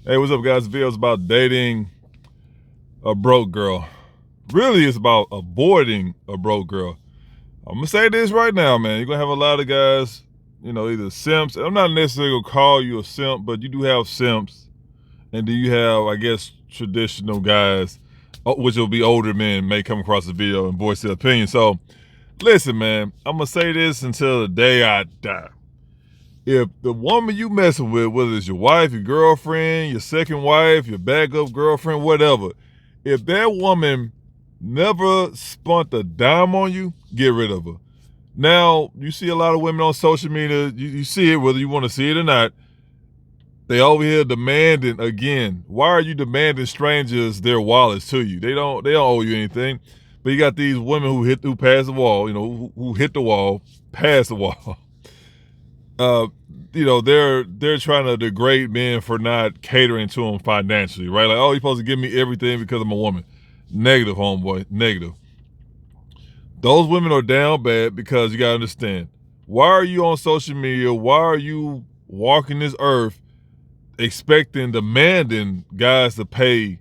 Hey, what's up, guys? The video is about dating a broke girl. Really, it's about avoiding a broke girl. I'm gonna say this right now, man. You're gonna have a lot of guys, either simps. I'm not necessarily gonna call you a simp, but you do have simps, and do you have, I guess, traditional guys, which will be older men, may come across the video and voice their opinion. So, listen, man. I'm gonna say this until the day I die. If the woman you messing with, whether it's your wife, your girlfriend, your second wife, your backup girlfriend, whatever, if that woman never spent a dime on you, get rid of her. Now, you see a lot of women on social media, you see it whether you want to see it or not. They over here demanding again. Why are you demanding strangers their wallets to you? They don't owe you anything. But you got these women who pass the wall, who hit the wall, pass the wall. uh, they're trying to degrade men for not catering to them financially, right? Like, oh, you're supposed to give me everything because I'm a woman. Negative, homeboy, negative. Those women are down bad because you gotta understand. Why are you on social media? Why are you walking this earth expecting, demanding guys to pay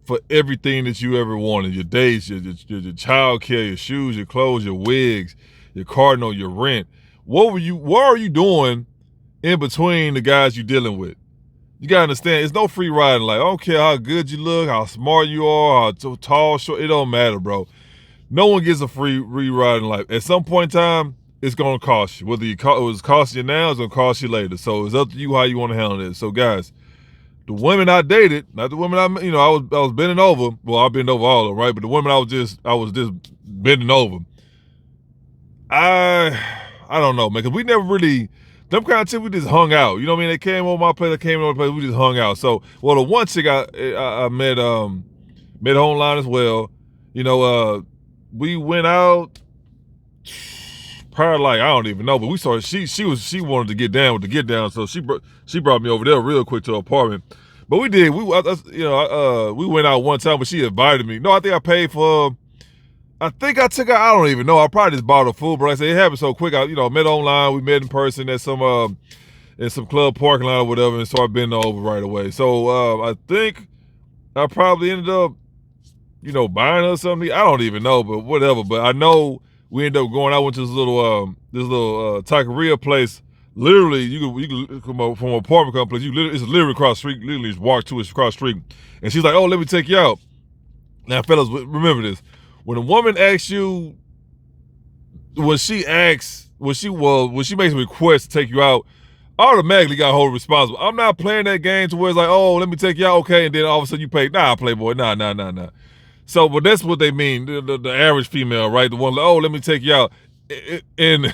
for everything that you ever wanted? Your dates, your child care, your shoes, your clothes, your wigs, your car note, your rent. What are you doing in between the guys you're dealing with? You gotta understand, it's no free riding. Like, I don't care how good you look, how smart you are, how tall, short, it don't matter, bro. No one gets a free ride in life. At some point in time, it's gonna cost you. Whether it was costing you now, it's gonna cost you later. So it's up to you how you want to handle it. So guys, the women I dated, not the women I was bending over. Well, I bend over all of them, right? But the women I was just bending over. I don't know, man, because we never really, them kind of chicks, we just hung out. You know what I mean? They came over my place, I came over my place, we just hung out. So, well, the one chick I met online as well. We went out probably, like, I don't even know, but we saw she wanted to get down with the get down, so she brought me over there real quick to her apartment. But we did, we went out one time, but she invited me. No, I think I paid for. I think I took her. I don't even know. I probably just bought her food, but like I said, it happened so quick. I met online. We met in person at some in some club parking lot or whatever, and started bending over right away. So I think I probably ended up, buying her something. I don't even know, but whatever. But I know we ended up going. I went to this little taqueria place. Literally, you could from an apartment complex. It's literally across the street. Literally, just walk to it across the street. And she's like, "Oh, let me take you out." Now, fellas, remember this: when a woman asks you, when she makes a request to take you out, I automatically got hold responsible. I'm not playing that game to where it's like, "Oh, let me take you out, okay," and then all of a sudden you pay. Nah, playboy, nah. So, but that's what they mean. The average female, right? The one, like, oh, let me take you out. In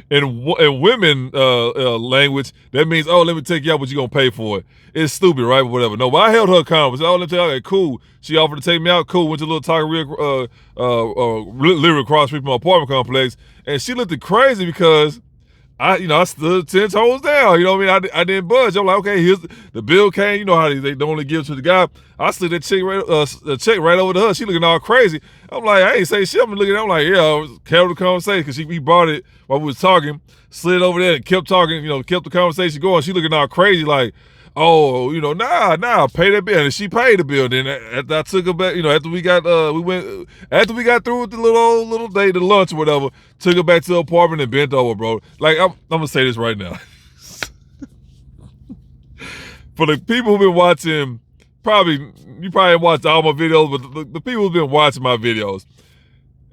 in women language, that means, oh, let me take you out, but you gonna pay for it. It's stupid, right? But whatever. No, but I held her accountable. Said, oh, let me take you out. Okay, cool. She offered to take me out. Cool. Went to a little taqueria, literally across the street from my apartment complex, and she looked crazy because I stood 10 toes down. You know what I mean? I didn't budge. I'm like, okay, here's the bill came. You know how they only give to the guy. I slid that check right over to her. She looking all crazy. I'm like, I ain't say shit. I'm looking at her. I'm like, yeah, I was carried the conversation because he brought it while we was talking, slid over there and kept talking, kept the conversation going. She looking all crazy like, oh, nah, pay that bill. And she paid the bill. Then after I took her back, after we got after we got through with the little day to lunch or whatever, took her back to the apartment and bent over, bro. Like, I'm gonna say this right now. For the people who've been watching, you probably watched all my videos, but the people who've been watching my videos,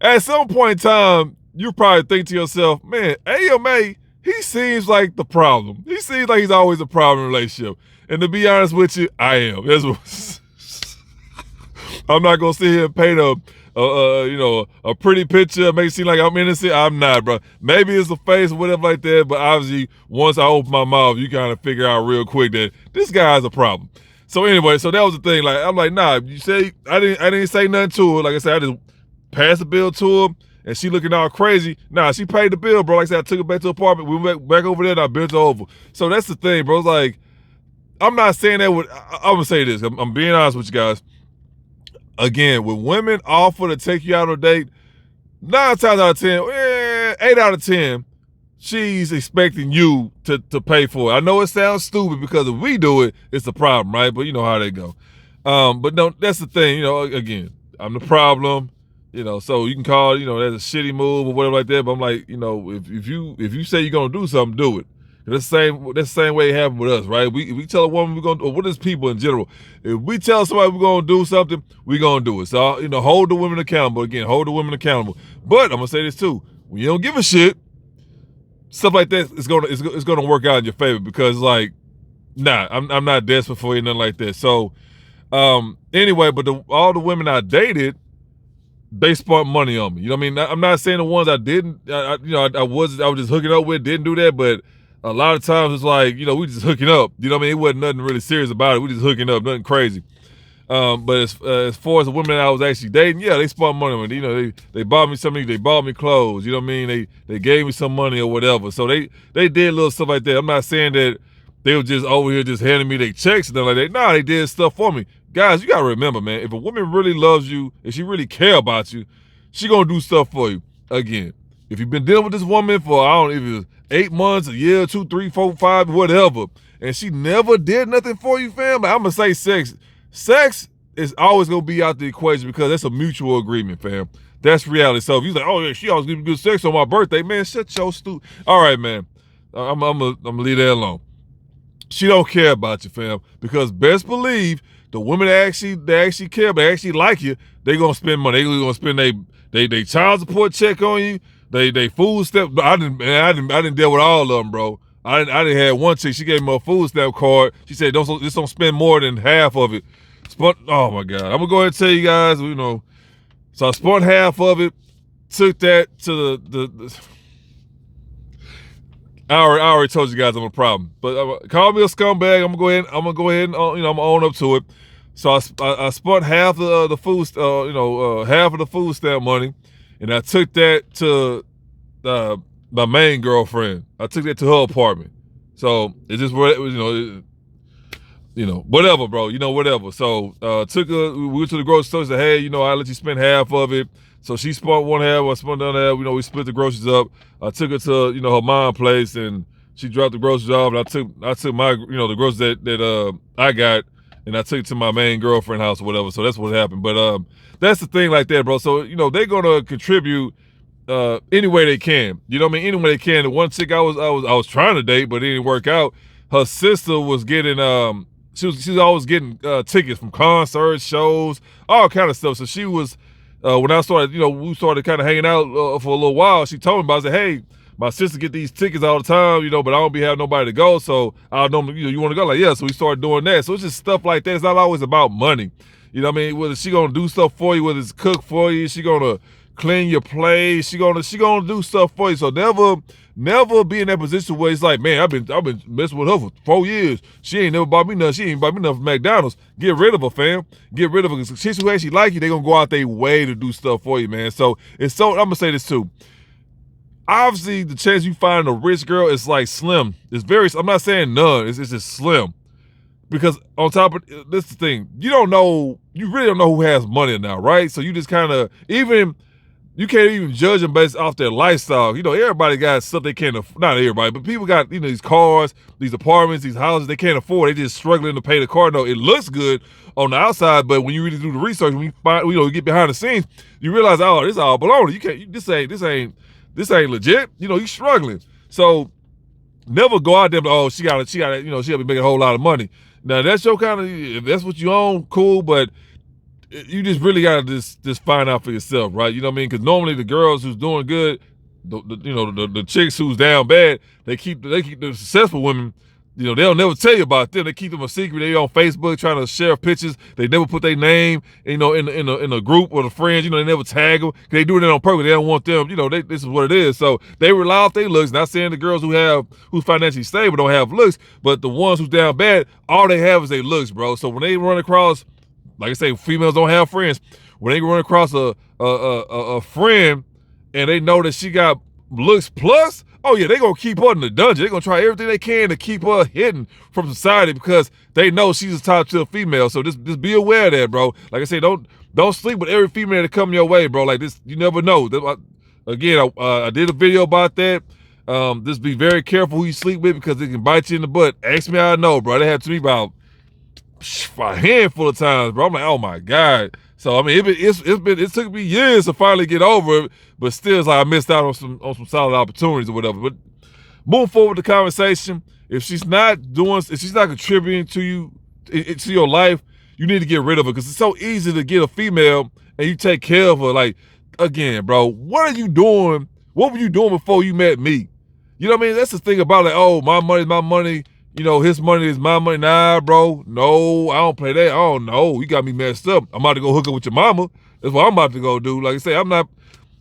at some point in time, you probably think to yourself, man, AMA, he seems like the problem. He seems like he's always a problem in a relationship. And to be honest with you, I am. I'm not gonna sit here and paint a pretty picture, make it seem like I'm innocent. I'm not, bro. Maybe it's a face or whatever like that, but obviously once I open my mouth, you kind of figure out real quick that this guy's a problem. So anyway, so that was the thing. Like, I'm like, nah, you say I didn't say nothing to her. Like I said, I just passed the bill to her. And she looking all crazy. Nah, she paid the bill, bro. Like I said, I took her back to the apartment. We went back over there and I bent her over. So that's the thing, bro. It's like, I'm not saying that I'm gonna say this. I'm being honest with you guys. Again, when women offer to take you out on a date, 9 times out of 10, 8 out of 10, she's expecting you to pay for it. I know it sounds stupid because if we do it, it's a problem, right? But you know how they go. But no, that's the thing. You know, again, I'm the problem. You know, so you can call, you know, that's a shitty move or whatever like that. But I'm like, you know, if you say you're gonna do something, do it. That's the same way it happened with us, right? We tell a woman we're gonna, or what is people in general? If we tell somebody we're gonna do something, we're gonna do it. So you know, hold the women accountable. Again, hold the women accountable. But I'm gonna say this too: when you don't give a shit, stuff like that is gonna work out in your favor because like, nah, I'm not desperate for you, nothing like that. So anyway, but all the women I dated, they spent money on me. You know what I mean? I'm not saying the ones I didn't, I was just hooking up with, didn't do that, but a lot of times it's like, you know, we just hooking up. You know what I mean? It wasn't nothing really serious about it. We just hooking up, nothing crazy. But as far as the women that I was actually dating, yeah, they spent money on me. You know, they bought me something, they bought me clothes. You know what I mean? They gave me some money or whatever. So they did little stuff like that. I'm not saying that they were just over here just handing me their checks and stuff like that. Nah, they did stuff for me. Guys, you gotta remember, man, if a woman really loves you, if she really care about you, she gonna do stuff for you. Again, if you've been dealing with this woman for, I don't know, if it was 8 months, a year, 2, 3, 4, 5, whatever, and she never did nothing for you, fam, I'm gonna say sex is always gonna be out the equation because that's a mutual agreement, fam. That's reality. So if you're like, oh yeah, she always gives me good sex on my birthday, man, shut your stupid. All right, man, I'm gonna leave that alone. She don't care about you, fam, because best believe the women that actually care, but actually like you, they gonna spend money. They gonna spend they child support check on you. They food stamp. I didn't deal with all of them, bro. I didn't have one chick. She gave me a food stamp card. She said don't spend more than half of it. Oh my God, I'm gonna go ahead and tell you guys. You know, so I spent half of it. Took that to the I already told you guys I'm a problem, but call me a scumbag. I'm gonna go ahead and you know, I'm gonna own up to it. So I spent half of the food, half of the food stamp money, and I took that to my main girlfriend. I took that to her apartment. So it just what it was, whatever, bro. Whatever. So we went to the grocery store. Said, hey, I'll let you spend half of it. So she spent one half, I spent the other half. We split the groceries up. I took her to her mom's place, and she dropped the groceries off. And I took my the groceries that I got, and I took it to my main girlfriend house or whatever. So that's what happened. But that's the thing like that, bro. So they're gonna contribute any way they can. You know what I mean? Any way they can. The one chick I was trying to date, but it didn't work out. Her sister was getting she was always getting tickets from concerts, shows, all kind of stuff. So she was. When I started, we started kind of hanging out for a little while, she told me about it. I said, hey, my sister get these tickets all the time, but I don't be having nobody to go. So I normally, you want to go? Like, yeah. So we started doing that. So it's just stuff like that. It's not always about money. You know what I mean? Whether she going to do stuff for you, whether it's cook for you, she going to clean your place, she gonna do stuff for you. So never be in that position where it's like, man, I've been messing with her for 4 years. She ain't never bought me nothing. She ain't bought me nothing from McDonald's. Get rid of her, fam. Get rid of her. Because she's who actually like you, they gonna go out their way to do stuff for you, man. So I'm gonna say this too. Obviously, the chance you find a rich girl is like slim. I'm not saying none. It's just slim. Because on top of this, the thing, you really don't know who has money now, right? So you just kind of you can't even judge them based off their lifestyle. Everybody got stuff they can't afford. Not everybody, but people got, these cars, these apartments, these houses they can't afford. They just struggling to pay the car note. It looks good on the outside, but when you really do the research, when you find, you get behind the scenes, you realize, oh, this is all baloney. This ain't legit. You struggling. So never go out there, oh, she'll be making a whole lot of money. Now that's your kind of, if that's what you own, cool, but you just really gotta just find out for yourself, right? You know what I mean? Because normally the girls who's doing good, the chicks who's down bad, they keep the successful women. They'll never tell you about them. They keep them a secret. They on Facebook trying to share pictures. They never put their name, in a group or the friends. They never tag them. They do it on purpose. They don't want them. This is what it is. So they rely off their looks. Not saying the girls who's financially stable don't have looks, but the ones who's down bad, all they have is their looks, bro. So when they run across, like I say, females don't have friends. When they run across a friend and they know that she got looks plus, oh yeah, they gonna keep her in the dungeon. They gonna try everything they can to keep her hidden from society because they know she's a top tier female. So just be aware of that, bro. Like I say, don't sleep with every female that come your way, bro. Like this, you never know. Again, I did a video about that. Just be very careful who you sleep with because it can bite you in the butt. Ask me how I know, bro. That happened to me about a handful of times, bro. I'm like, oh my God. So I mean, it took me years to finally get over it, but still, it's like I missed out on some solid opportunities or whatever. But moving forward with the conversation, if she's not contributing to you, to your life, you need to get rid of her because it's so easy to get a female and you take care of her. Like, again, bro, what are you doing? What were you doing before you met me? You know what I mean? That's the thing about like, oh, my money is my money. You know, his money is my money. Nah, bro. No, I don't play that. Oh, no. You got me messed up. I'm about to go hook up with your mama. That's what I'm about to go do. Like I say, I'm not.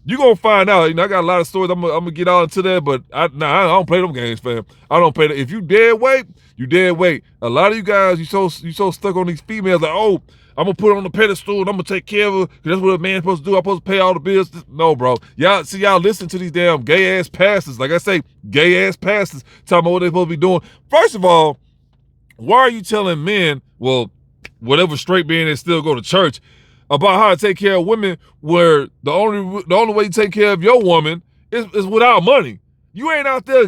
You gonna find out. You know, I got a lot of stories. I'm gonna get all into that, but I don't play them games, fam. I don't play that. If you dead weight, you dead weight. A lot of you guys, you so stuck on these females. Like, oh, I'm gonna put her on the pedestal and I'm gonna take care of her. Cause that's what a man's supposed to do. I'm supposed to pay all the bills. No, bro. Y'all listen to these damn gay ass pastors. Like I say, gay ass pastors talking about what they're supposed to be doing. First of all, why are you telling men, well, whatever straight men they still go to church, about how to take care of women where the only way you take care of your woman is without money? You ain't out there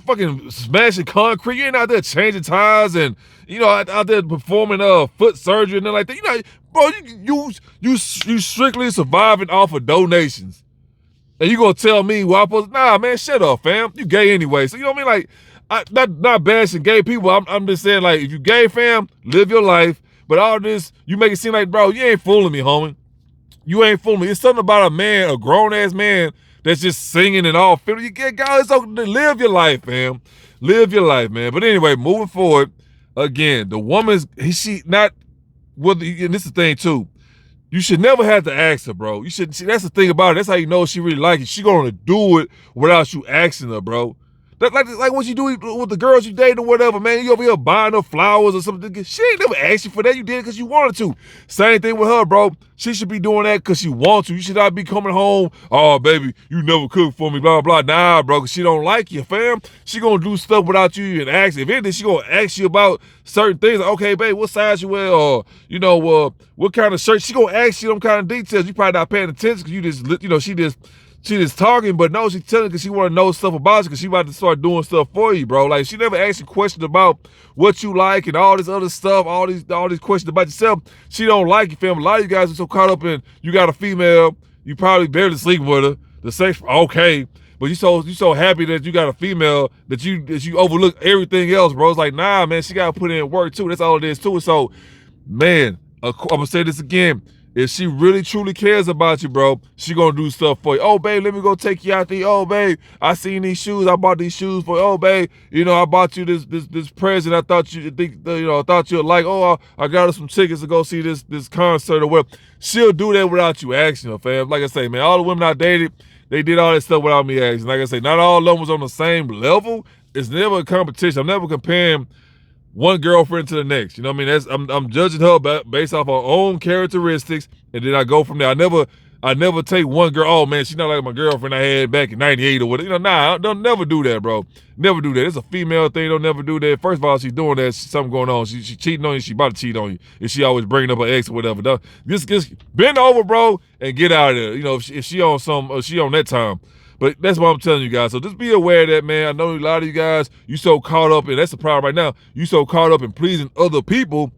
fucking smashing concrete. You ain't out there changing tires and, you know, out there performing foot surgery and nothing like that. You know, bro, you strictly surviving off of donations. And you gonna tell me why I'm supposed to, nah, man, shut up, fam. You gay anyway. So you know what I mean? Like, not bashing gay people. I'm just saying, like, if you gay, fam, live your life. But all this, you make it seem like, bro, you ain't fooling me, homie. You ain't fooling me. It's something about a man, a grown-ass man, that's just singing and all. You get guys, live your life, fam. Live your life, man. But anyway, moving forward, again, the woman's, and this is the thing, too. You should never have to ask her, bro. That's the thing about it. That's how you know she really like it. She gonna do it without you asking her, bro. Like what you do with the girls you date or whatever, man. You over here buying her flowers or something. She ain't never asked you for that. You did it because you wanted to. Same thing with her, bro. She should be doing that because she wants to. You should not be coming home, oh, baby, you never cook for me, blah, blah, blah. Nah, bro, because she don't like you, fam. She going to do stuff without you even asking. If anything, she going to ask you about certain things. Like, okay, babe, what size you wear? Or, you know, what kind of shirt? She going to ask you them kind of details. You probably not paying attention because you just, you know, she just talking, but no, she's telling because she want to know stuff about you because she about to start doing stuff for you, bro. Like, she never asked you questions about what you like and all this other stuff, all these questions about yourself. She don't like you, fam. A lot of you guys are so caught up in, you got a female, you probably barely sleep with her, the sex, okay, but you so happy that you got a female that you overlook everything else, bro. It's like, nah, man, she got to put in work too. That's all it is too. So, man, I'm gonna say this again. If she really truly cares about you, bro, she gonna do stuff for you. Oh, babe, let me go take you out there. Oh, babe, I seen these shoes. I bought these shoes for you. Oh, babe, you know, I bought you this present. I thought you'd like. Oh, I got her some tickets to go see this concert or whatever. She'll do that without you asking her, fam. Like I say, man, all the women I dated, they did all that stuff without me asking. Like I say, not all of them was on the same level. It's never a competition. I'm never comparing one girlfriend to the next. You know what I mean? I'm judging her based off her own characteristics, and then I go from there. I never take one girl, oh man, she's not like my girlfriend I had back in 98 or whatever. You know, nah, don't never do that, bro. Never do that. It's a female thing. Don't never do that. First of all, she's doing that. Something going on. She cheating on you. She about to cheat on you. And she always bringing up her ex or whatever. Just bend over, bro, and get out of there. You know, if she on she on that time. But that's what I'm telling you guys. So just be aware of that, man. I know a lot of you guys, you so caught up, and that's the problem right now. You so caught up in pleasing other people,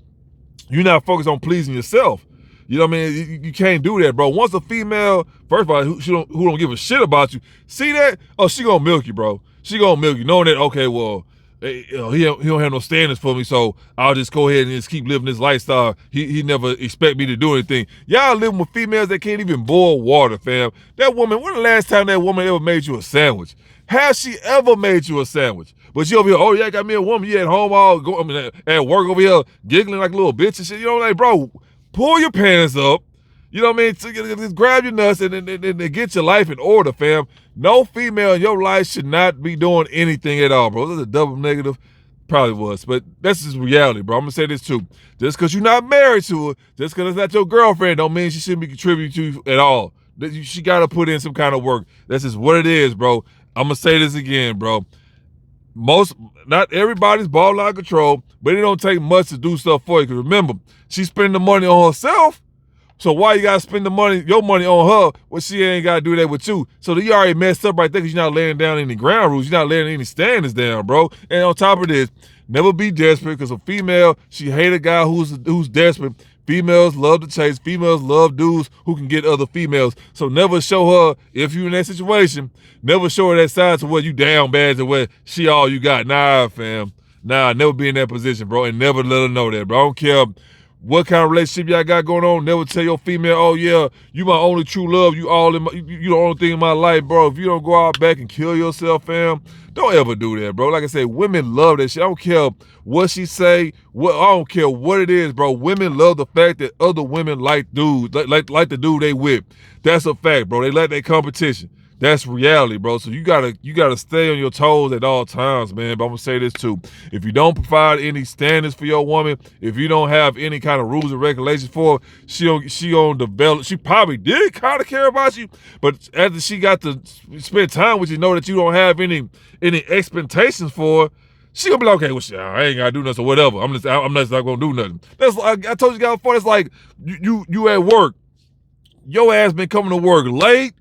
you're not focused on pleasing yourself. You know what I mean? You can't do that, bro. Once a female, first of all, who don't give a shit about you, see that? Oh, she gonna milk you, bro. She gonna milk you, knowing that, okay, well, he don't have no standards for me, so I'll just go ahead and just keep living this lifestyle. He never expect me to do anything. Y'all living with females that can't even boil water, fam. That woman, when the last time that woman ever made you a sandwich? Has she ever made you a sandwich? But she over here, oh yeah, I got me a woman. You at home at work over here giggling like a little bitch and shit. You know, like, bro, pull your pants up. You know what I mean? Just grab your nuts and get your life in order, fam. No female in your life should not be doing anything at all, bro. This is a double negative. Probably was, but that's just reality, bro. I'm going to say this too. Just because you're not married to her, just because it's not your girlfriend, don't mean she shouldn't be contributing to you at all. She got to put in some kind of work. That's just what it is, bro. I'm going to say this again, bro. Not everybody's ball out of control, but it don't take much to do stuff for you. Because remember, she's spending the money on herself. So why you gotta spend the money, your money on her, when she ain't gotta do that with you? So you already messed up right there because you're not laying down any ground rules. You're not laying any standards down, bro. And on top of this, never be desperate, because a female, she hate a guy who's desperate. Females love to chase. Females love dudes who can get other females. So never show her, if you're in that situation, never show her that side to where you down bad to where she all you got. Nah, fam. Nah, never be in that position, bro. And never let her know that, bro. I don't care what kind of relationship y'all got going on. Never tell your female, oh yeah, you my only true love. You all in my, you the only thing in my life, bro. If you don't go out back and kill yourself, fam, don't ever do that, bro. Like I said, women love that shit. I don't care what she say. I don't care what it is, bro. Women love the fact that other women like dudes, like the dude they with. That's a fact, bro. They like their competition. That's reality, bro. So you gotta stay on your toes at all times, man. But I'm gonna say this too: if you don't provide any standards for your woman, if you don't have any kind of rules and regulations for her, she don't develop. She probably did kind of care about you, but after she got to spend time with you, know that you don't have any expectations for her, she gonna be like, okay, well, shit, I ain't gotta do nothing, so whatever. I'm just not gonna do nothing. That's like I told you guys before. It's like you at work, your ass been coming to work late.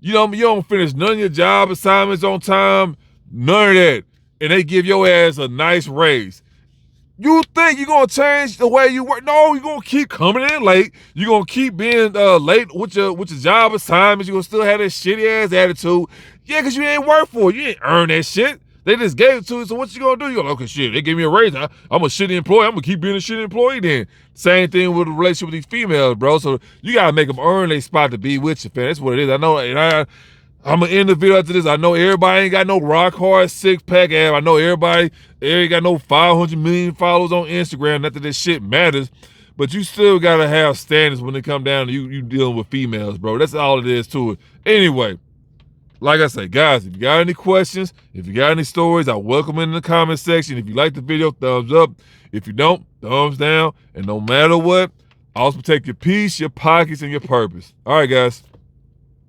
You don't finish none of your job assignments on time, none of that. And they give your ass a nice raise. You think you're going to change the way you work? No, you're going to keep coming in late. You're going to keep being late with your job assignments. You're going to still have that shitty ass attitude. Yeah, because you ain't work for it. You ain't earn that shit. They just gave it to you, so what you gonna do? You're like, okay, shit, they gave me a raise. I'm a shitty employee. I'm gonna keep being a shitty employee then. Same thing with the relationship with these females, bro. So you gotta make them earn their spot to be with you, fam. That's what it is. I know, and I'm gonna end the video after this. I know everybody ain't got no rock hard six-pack ass. I know everybody ain't got no 500 million followers on Instagram. Not that this shit matters, but you still gotta have standards when it come down to you dealing with females, bro. That's all it is to it. Anyway, like I say, guys, if you got any questions, if you got any stories, I welcome them in the comment section. If you like the video, thumbs up. If you don't, thumbs down. And no matter what, also protect your peace, your pockets, and your purpose. All right, guys.